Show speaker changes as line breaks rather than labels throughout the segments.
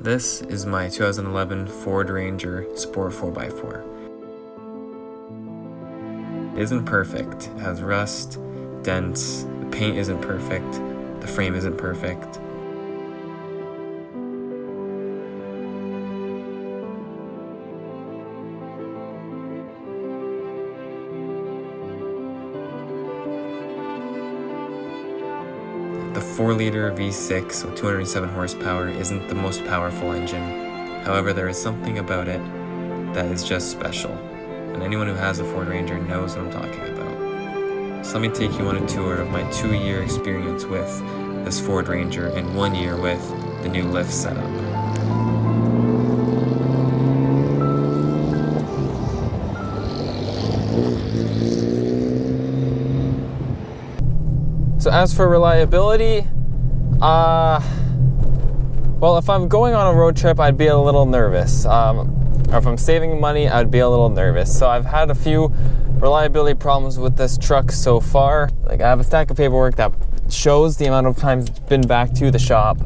This is my 2011 Ford Ranger Sport 4x4. It isn't perfect. It has rust, dents, the paint isn't perfect, the frame isn't perfect. The 4-liter V6 with 207 horsepower isn't the most powerful engine. However, there is something about it that is just special. And anyone who has a Ford Ranger knows what I'm talking about. So let me take you on a tour of my 2-year experience with this Ford Ranger and 1 year with the new lift setup.
So as for reliability, well, if I'm going on a road trip, I'd be a little nervous. Or if I'm saving money, I'd be a little nervous. So I've had a few reliability problems with this truck so far. Like, I have a stack of paperwork that shows the amount of times it's been back to the shop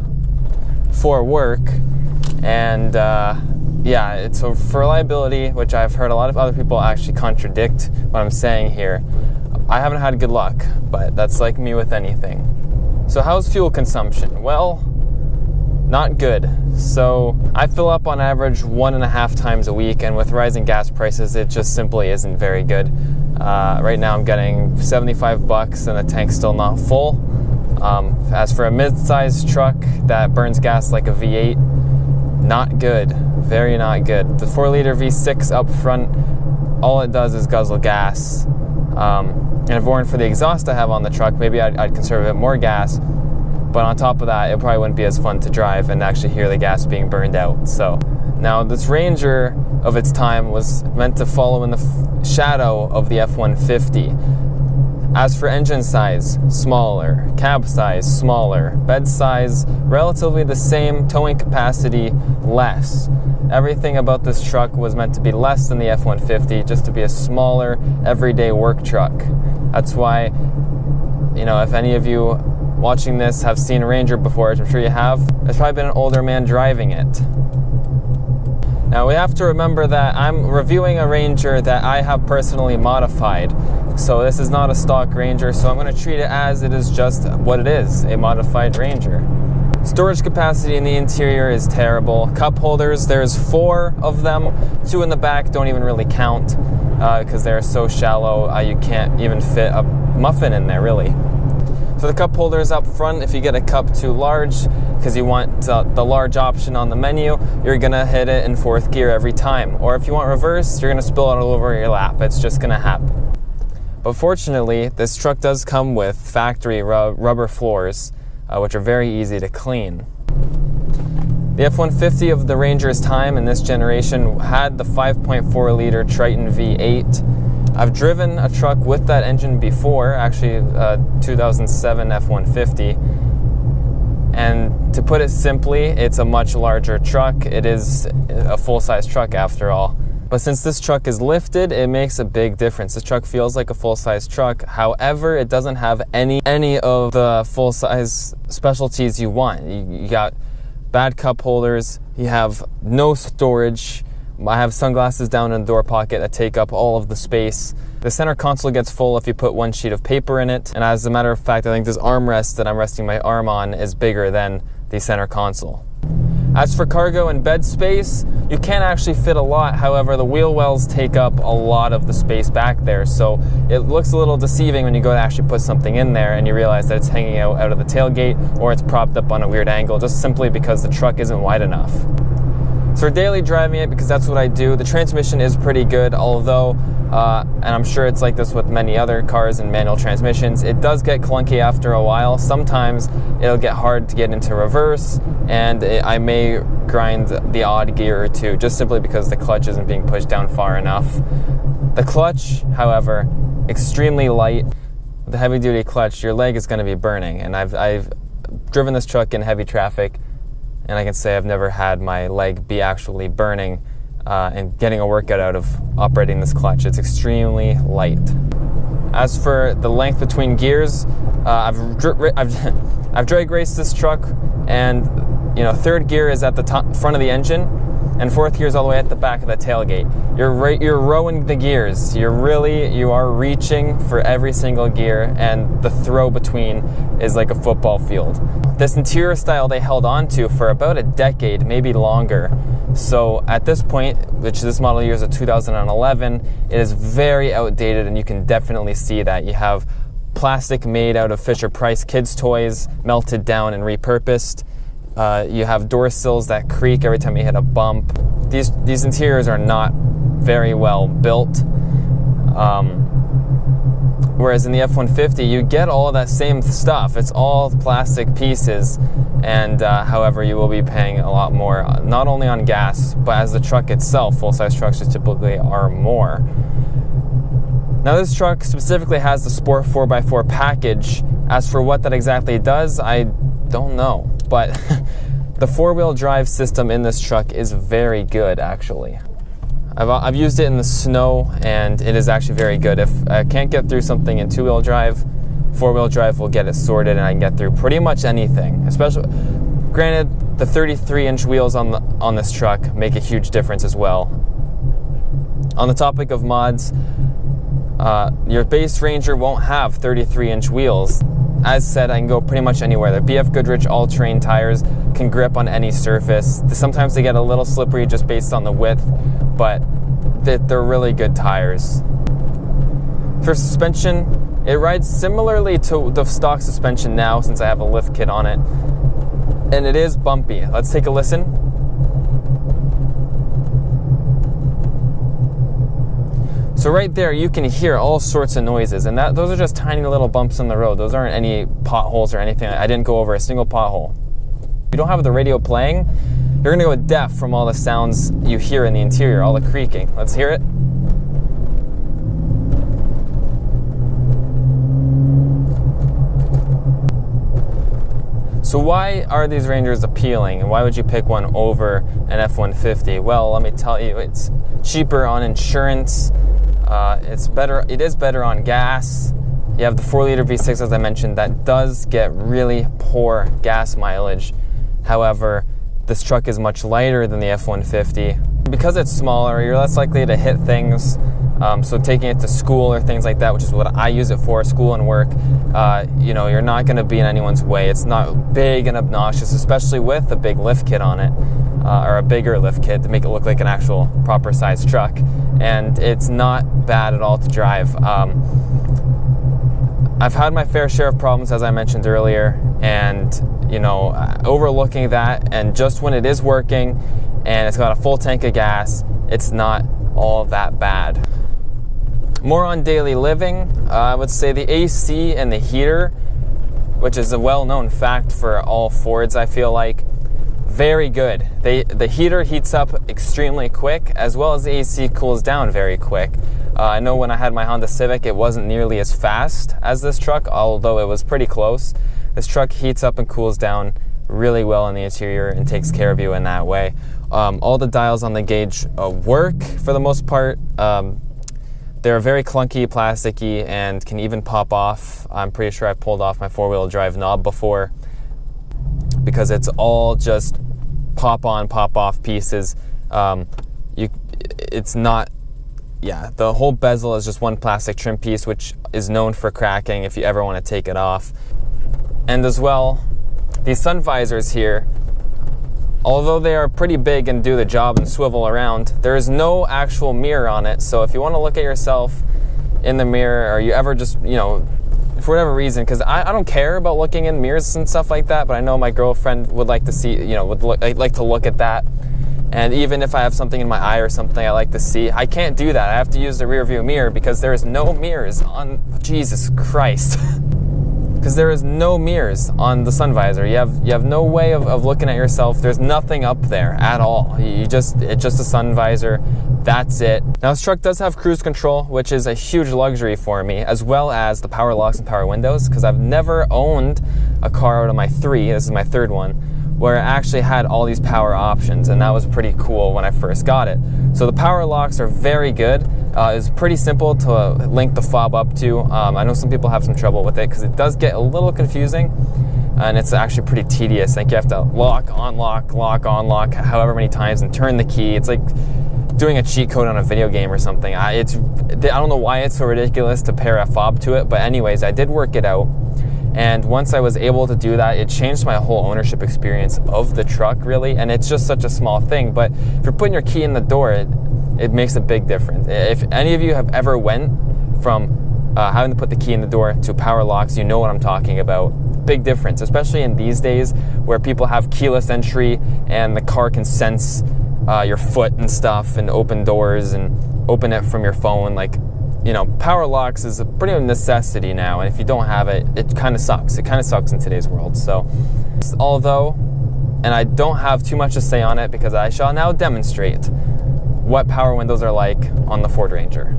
for work. And yeah, so for reliability, which I've heard a lot of other people actually contradict what I'm saying here, I haven't had good luck, but that's like me with anything. So how's fuel consumption? Well, not good. So I fill up on average 1.5 times a week, and with rising gas prices, it just simply isn't very good. Right now I'm getting $75 and the tank's still not full. As for a mid-sized truck that burns gas like a V8, not good, very not good. The 4-liter V6 up front, all it does is guzzle gas. And if it weren't for the exhaust I have on the truck, maybe I'd conserve a bit more gas. But on top of that, it probably wouldn't be as fun to drive and actually hear the gas being burned out. So now this Ranger of its time was meant to follow in the shadow of the F-150. As for engine size, smaller. Cab size, smaller. Bed size, relatively the same. Towing capacity, less. Everything about this truck was meant to be less than the F-150, just to be a smaller, everyday work truck. That's why, you know, if any of you watching this have seen a Ranger before, which I'm sure you have, there's probably been an older man driving it. Now we have to remember that I'm reviewing a Ranger that I have personally modified. So this is not a stock Ranger, so I'm going to treat it as it is just what it is, a modified Ranger. Storage capacity in the interior is terrible. Cup holders, there's 4 of them. 2 in the back don't even really count because they're so shallow you can't even fit a muffin in there, really. So the cup holders up front, if you get a cup too large because you want the large option on the menu, you're going to hit it in 4th gear every time. Or if you want reverse, you're going to spill it all over your lap. It's just going to happen. But fortunately, this truck does come with factory rubber floors, which are very easy to clean. The F-150 of the Ranger's time in this generation had the 5.4-liter Triton V8. I've driven a truck with that engine before, actually 2007 F-150. And to put it simply, it's a much larger truck. It is a full-size truck after all. But since this truck is lifted, it makes a big difference. This truck feels like a full-size truck. However, it doesn't have any of the full-size specialties you want. You got bad cup holders. You have no storage. I have sunglasses down in the door pocket that take up all of the space. The center console gets full if you put 1 sheet of paper in it. And as a matter of fact, I think this armrest that I'm resting my arm on is bigger than the center console. As for cargo and bed space, you can actually fit a lot. However, the wheel wells take up a lot of the space back there. So it looks a little deceiving when you go to actually put something in there and you realize that it's hanging out of the tailgate or it's propped up on a weird angle just simply because the truck isn't wide enough. So for daily driving it, because that's what I do, the transmission is pretty good, although, and I'm sure it's like this with many other cars and manual transmissions, it does get clunky after a while. Sometimes it'll get hard to get into reverse, and I may grind the odd gear or two, just simply because the clutch isn't being pushed down far enough. The clutch, however, extremely light. With the heavy-duty clutch, your leg is going to be burning, and I've driven this truck in heavy traffic, and I can say I've never had my leg be actually burning and getting a workout out of operating this clutch. It's extremely light. As for the length between gears, I've drag raced this truck, and third gear is at the top, front of the engine, and fourth gear is all the way at the back of the tailgate. You're rowing the gears. You are reaching for every single gear, and the throw between is like a football field. This interior style they held on to for about a decade, maybe longer. So at this point, which this model year is a 2011, it is very outdated, and you can definitely see that. You have plastic made out of Fisher-Price kids' toys, melted down and repurposed. You have door sills that creak every time you hit a bump. These interiors are not very well built. Whereas in the F-150, you get all of that same stuff. It's all plastic pieces, and however, you will be paying a lot more, not only on gas, but as the truck itself. Full-size trucks just typically are more. Now, this truck specifically has the Sport 4x4 package. As for what that exactly does, I don't know. But the four-wheel drive system in this truck is very good, actually. I've used it in the snow, and it is actually very good. If I can't get through something in two-wheel drive, four-wheel drive will get it sorted, and I can get through pretty much anything. Especially, granted, the 33-inch wheels on this truck make a huge difference as well. On the topic of mods, your base Ranger won't have 33-inch wheels. As said, I can go pretty much anywhere. The BF Goodrich all-terrain tires can grip on any surface. Sometimes they get a little slippery just based on the width, but they're really good tires. For suspension, it rides similarly to the stock suspension now, since I have a lift kit on it, and it is bumpy. Let's take a listen. So right there, you can hear all sorts of noises, and those are just tiny little bumps in the road. Those aren't any potholes or anything. I didn't go over a single pothole. If you don't have the radio playing, you're gonna go deaf from all the sounds you hear in the interior, all the creaking. Let's hear it. So why are these Rangers appealing, and why would you pick one over an F-150? Well, let me tell you, it's cheaper on insurance. It is better on gas. You have the 4-liter V6, as I mentioned, that does get really poor gas mileage. However, this truck is much lighter than the F-150. Because it's smaller, you're less likely to hit things. So taking it to school or things like that, which is what I use it for, school and work, you're not going to be in anyone's way. It's not big and obnoxious, especially with a big lift kit on it, or a bigger lift kit to make it look like an actual proper sized truck. And it's not bad at all to drive. I've had my fair share of problems, as I mentioned earlier, and overlooking that, and just when it is working and it's got a full tank of gas, it's not all that bad. More on daily living, I would say the AC and the heater, which is a well-known fact for all Fords, I feel like, very good. The heater heats up extremely quick, as well as the AC cools down very quick. I know when I had my Honda Civic, it wasn't nearly as fast as this truck, although it was pretty close. This truck heats up and cools down really well in the interior and takes care of you in that way. All the dials on the gauge work for the most part. They're very clunky, plasticky, and can even pop off. I'm pretty sure I pulled off my four-wheel drive knob before, because it's all just pop on, pop off pieces. It's not, the whole bezel is just one plastic trim piece, which is known for cracking if you ever want to take it off. And as well, these sun visors here, although they are pretty big and do the job and swivel around, there is no actual mirror on it. So if you want to look at yourself in the mirror, or you ever just, for whatever reason, because I don't care about looking in mirrors and stuff like that, but I know my girlfriend would like to see, would like to look at that. And even if I have something in my eye or something I like to see, I can't do that. I have to use the rear view mirror, because there is no mirrors on, Jesus Christ. Because there is no mirrors on the sun visor. You have no way of looking at yourself. There's nothing up there at all. It's just a sun visor. That's it. Now, this truck does have cruise control, which is a huge luxury for me, as well as the power locks and power windows, because I've never owned a car out of my 3, this is my 3rd one, where I actually had all these power options, and that was pretty cool when I first got it. So the power locks are very good. It's pretty simple to link the fob up to. I know some people have some trouble with it because it does get a little confusing. and it's actually pretty tedious. Like you have to lock, unlock, however many times, and turn the key. It's like doing a cheat code on a video game or something. I don't know why it's so ridiculous to pair a fob to it, but anyways, I did work it out. And once I was able to do that, it changed my whole ownership experience of the truck, really. And it's just such a small thing, but if you're putting your key in the door, it makes a big difference. If any of you have ever went from having to put the key in the door to power locks, you know what I'm talking about. Big difference, especially in these days where people have keyless entry and the car can sense your foot and stuff and open doors and open it from your phone. Like, you know, power locks is a pretty necessity now, and if you don't have it, it kind of sucks. It kind of sucks in today's world. So, although, and I don't have too much to say on it because I shall now demonstrate what power windows are like on the Ford Ranger.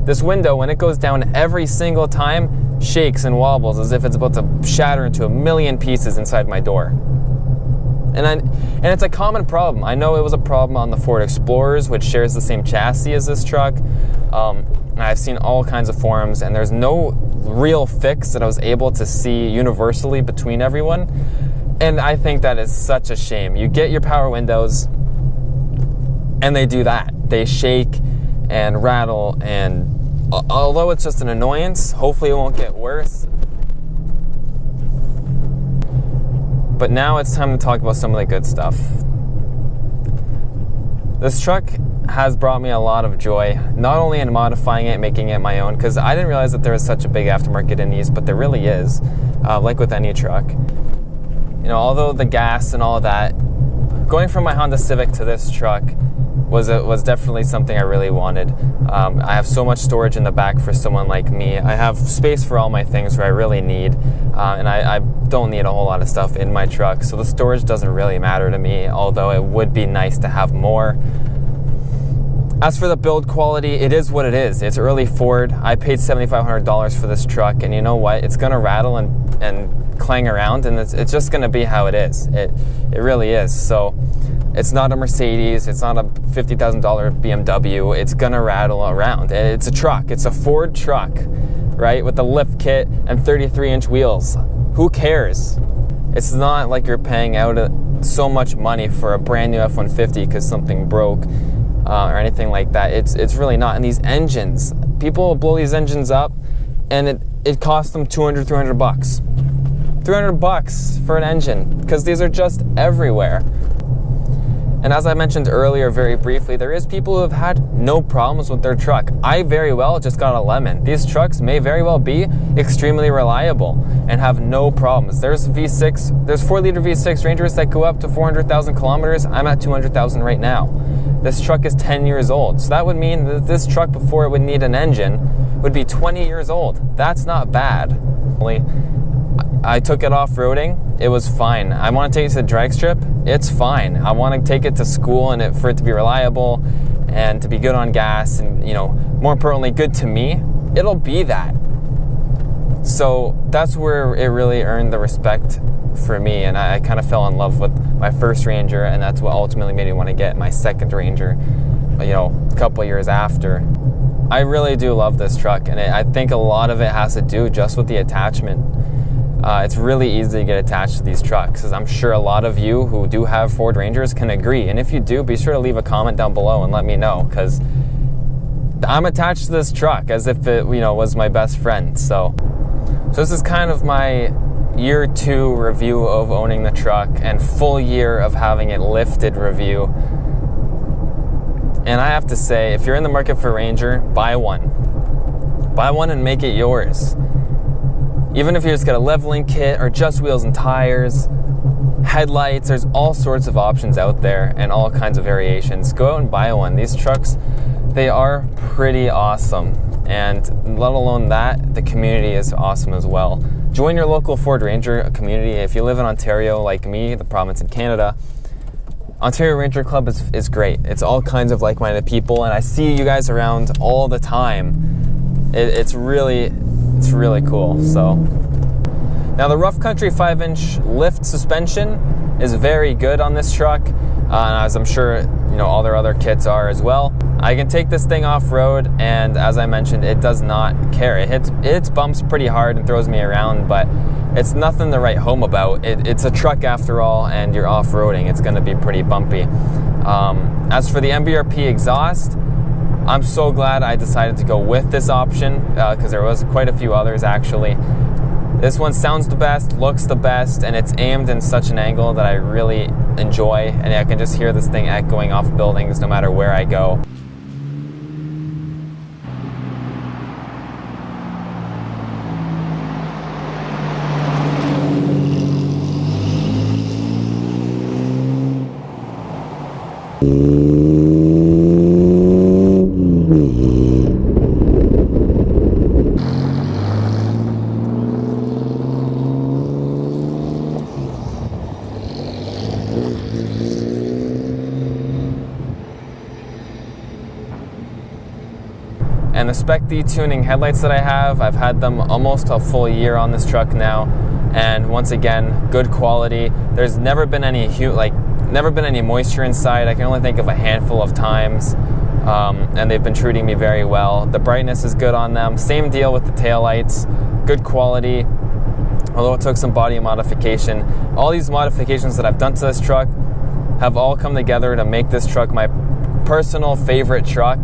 This window, when it goes down every single time, shakes and wobbles as if it's about to shatter into a million pieces inside my door. And it's a common problem. I know it was a problem on the Ford Explorers, which shares the same chassis as this truck. And I've seen all kinds of forums, and there's no real fix that I was able to see universally between everyone. And I think that is such a shame. You get your power windows, and they do that. They shake and rattle, and although it's just an annoyance, hopefully it won't get worse. But now it's time to talk about some of the good stuff. This truck has brought me a lot of joy, not only in modifying it, making it my own, because I didn't realize that there was such a big aftermarket in these, but there really is, like with any truck. You know, although the gas and all of that, going from my Honda Civic to this truck was definitely something I really wanted. I have so much storage in the back for someone like me. I have space for all my things where I really need, and I don't need a whole lot of stuff in my truck, so the storage doesn't really matter to me, although it would be nice to have more. As for the build quality, it is what it is. It's early Ford. I paid $7,500 for this truck, and you know what? It's gonna rattle and clang around, and it's just gonna be how it is. It really is. So it's not a Mercedes, it's not a $50,000 BMW, it's gonna rattle around. It's a truck, it's a Ford truck, right? With a lift kit and 33-inch wheels. Who cares? It's not like you're paying out so much money for a brand new F-150 because something broke or anything like that. It's really not. And these engines, people will blow these engines up and it costs them $200, $300. $300 for an engine because these are just everywhere. And as I mentioned earlier very briefly, there is people who have had no problems with their truck. I very well just got a lemon. These trucks may very well be extremely reliable and have no problems. There's 4-liter V6 Rangers that go up to 400,000 kilometers. I'm at 200,000 right now. This truck is 10 years old. So that would mean that this truck, before it would need an engine, would be 20 years old. That's not bad. I took it off-roading, it was fine. I want to take it to the drag strip, it's fine. I want to take it to school and for it to be reliable and to be good on gas and, you know, more importantly, good to me. It'll be that. So that's where it really earned the respect for me, and I kind of fell in love with my first Ranger, and that's what ultimately made me want to get my second Ranger, you know, a couple years after. I really do love this truck, and I think a lot of it has to do just with the attachment. It's really easy to get attached to these trucks, as I'm sure a lot of you who do have Ford Rangers can agree. And if you do, be sure to leave a comment down below and let me know, because I'm attached to this truck as if it, you know, was my best friend. So this is kind of my year 2 review of owning the truck and full year of having it lifted review. And I have to say, if you're in the market for a Ranger, buy one. Buy one and make it yours. Even if you just get a leveling kit or just wheels and tires, headlights, there's all sorts of options out there and all kinds of variations. Go out and buy one. These trucks, they are pretty awesome. And let alone that, the community is awesome as well. Join your local Ford Ranger community. If you live in Ontario like me, the province in Canada, Ontario Ranger Club is great. It's all kinds of like-minded people, and I see you guys around all the time. It's really cool. So now the Rough Country 5-inch lift suspension is very good on this truck, as I'm sure you know all their other kits are as well. I can take this thing off-road, and as I mentioned, it does not care. It hits bumps pretty hard and throws me around, but it's nothing to write home about. It's a truck after all, and you're off-roading. It's going to be pretty bumpy. As for the MBRP exhaust, I'm so glad I decided to go with this option because there was quite a few others actually. This one sounds the best, looks the best, and it's aimed in such an angle that I really enjoy, and I can just hear this thing echoing off buildings no matter where I go. And the Spec D tuning headlights that I have, I've had them almost a full year on this truck now, and once again, good quality. There's never been any moisture inside. I can only think of a handful of times, and they've been treating me very well. The brightness is good on them. Same deal with the taillights, good quality, although it took some body modification. All these modifications that I've done to this truck have all come together to make this truck my personal favorite truck.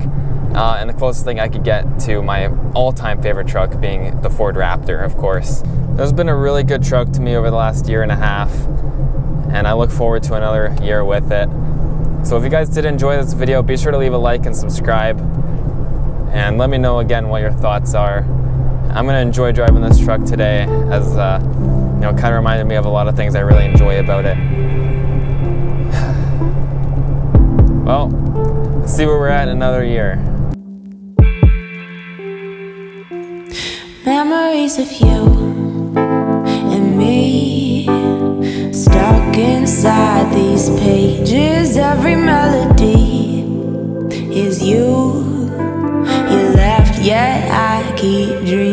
And the closest thing I could get to my all-time favorite truck being the Ford Raptor, of course. It's been a really good truck to me over the last year and a half, and I look forward to another year with it. So if you guys did enjoy this video, be sure to leave a like and subscribe, and let me know again what your thoughts are. I'm going to enjoy driving this truck today, as kind of reminded me of a lot of things I really enjoy about it. Well, let's see where we're at in another year.
Memories of you and me, stuck inside these pages. Every melody is you. You left, yet I keep dreaming.